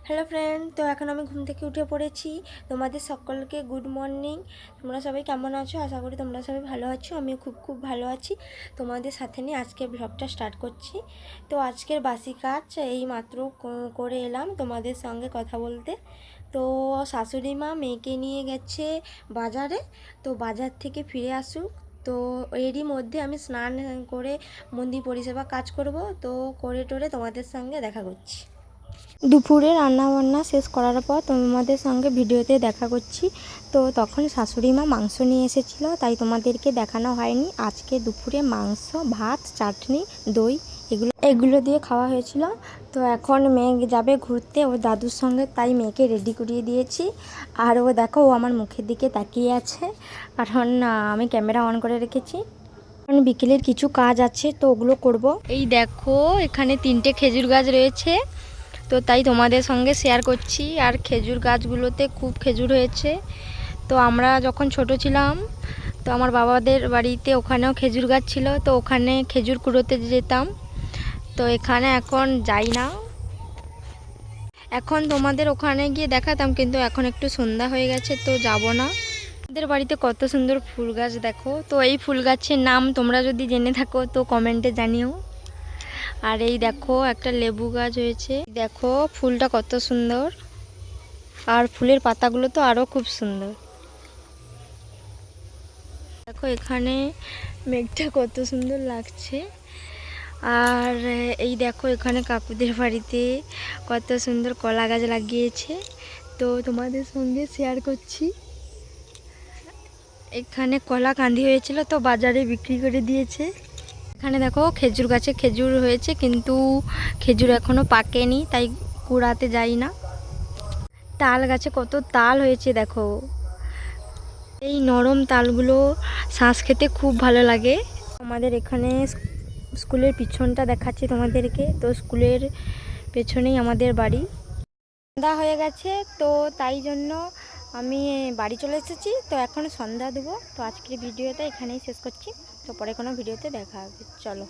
Hello friend, তো এখন আমি ঘুম থেকে উঠে পড়েছি। তোমাদের সকলকে গুড মর্নিং। তোমরা সবাই কেমন আছো? আশা করি তোমরা সবাই ভালো আছো। আমিও খুব ভালো আছি। তোমাদের সাথে নিয়ে আজকে ব্লগটা স্টার্ট করছি। তো আজকের বাসি কাজ এই মাত্র করে এলাম তোমাদের সঙ্গে কথা বলতে। তো শাশুড়ি মা মেয়েকে নিয়ে গেছে বাজারে, তো বাজার থেকে ফিরে আসুক। তো এরই মধ্যে আমি স্নান করে মন্দির পরিষেবা কাজ করব। তো করে টোরে তোমাদের সঙ্গে দেখা করছি। দুপুরে রান্নাবান্না শেষ করার পর তোমাদের সঙ্গে ভিডিওতে দেখা করছি। তো তখন শাশুড়ি মা মাংস নিয়ে এসেছিলো, তাই তোমাদেরকে দেখানো হয়নি। আজকে দুপুরে মাংস, ভাত, চাটনি, দই এগুলো দিয়ে খাওয়া হয়েছিল। তো এখন মেয়ে যাবে ঘুরতে ওর দাদুর সঙ্গে, তাই মেয়েকে রেডি করিয়ে দিয়েছি। আর ও দেখো, ও আমার মুখের দিকে তাকিয়ে আছে, কারণ আমি ক্যামেরা অন করে রেখেছি। এখন বিকেলের কিছু কাজ আছে, তো ওগুলো করব। এই দেখো, এখানে 3টে খেজুর গাছ রয়েছে, তো তাই তোমাদের সঙ্গে শেয়ার করছি। আর খেজুর গাছগুলোতে খুব খেজুর হয়েছে। তো আমরা যখন ছোট ছিলাম, তো আমার বাবাদের বাড়িতে ওখানেও খেজুর গাছ ছিল, তো ওখানে খেজুর কুড়োতে যেতাম। তো এখানে এখন যাই না। এখন তোমাদের ওখানে গিয়ে দেখাতাম, কিন্তু এখন একটু সন্ধ্যা হয়ে গেছে, তো যাব না। আমাদের বাড়িতে কত সুন্দর ফুল গাছ দেখো। তো এই ফুল গাছের নাম তোমরা যদি জেনে থাকো তো কমেন্টে জানিও। আর এই দেখো, একটা লেবু গাছ হয়েছে। দেখো ফুলটা কত সুন্দর, আর ফুলের পাতাগুলো তো আরও খুব সুন্দর। দেখো এখানে মেঘটা কত সুন্দর লাগছে। আর এই দেখো, এখানে কাকুদের বাড়িতে কত সুন্দর কলা গাছ লাগিয়েছে, তো তোমাদের সঙ্গে শেয়ার করছি। এখানে কলা কাঁদি হয়েছিল, তো বাজারে বিক্রি করে দিয়েছে। এখানে দেখো খেজুর গাছে খেজুর হয়েছে, কিন্তু খেজুর এখনো পাকেনি, তাই কুড়াতে যাই না। তাল গাছে কত তাল হয়েছে দেখো। এই নরম তালগুলো শাঁস খেতে খুব ভালো লাগে। আমাদের এখানে স্কুলের পিছনটা দেখাচ্ছি তোমাদেরকে। তো স্কুলের পেছনেই আমাদের বাড়ি। সন্ধ্যা হয়ে গেছে, তো তাই জন্য আমি বাড়ি চলে এসেছি। তো এখন সন্ধ্যা দেবো। তো আজকের ভিডিওটা এখানেই শেষ করছি। তো পরে কোনো ভিডিওতে দেখা হবে, চলো।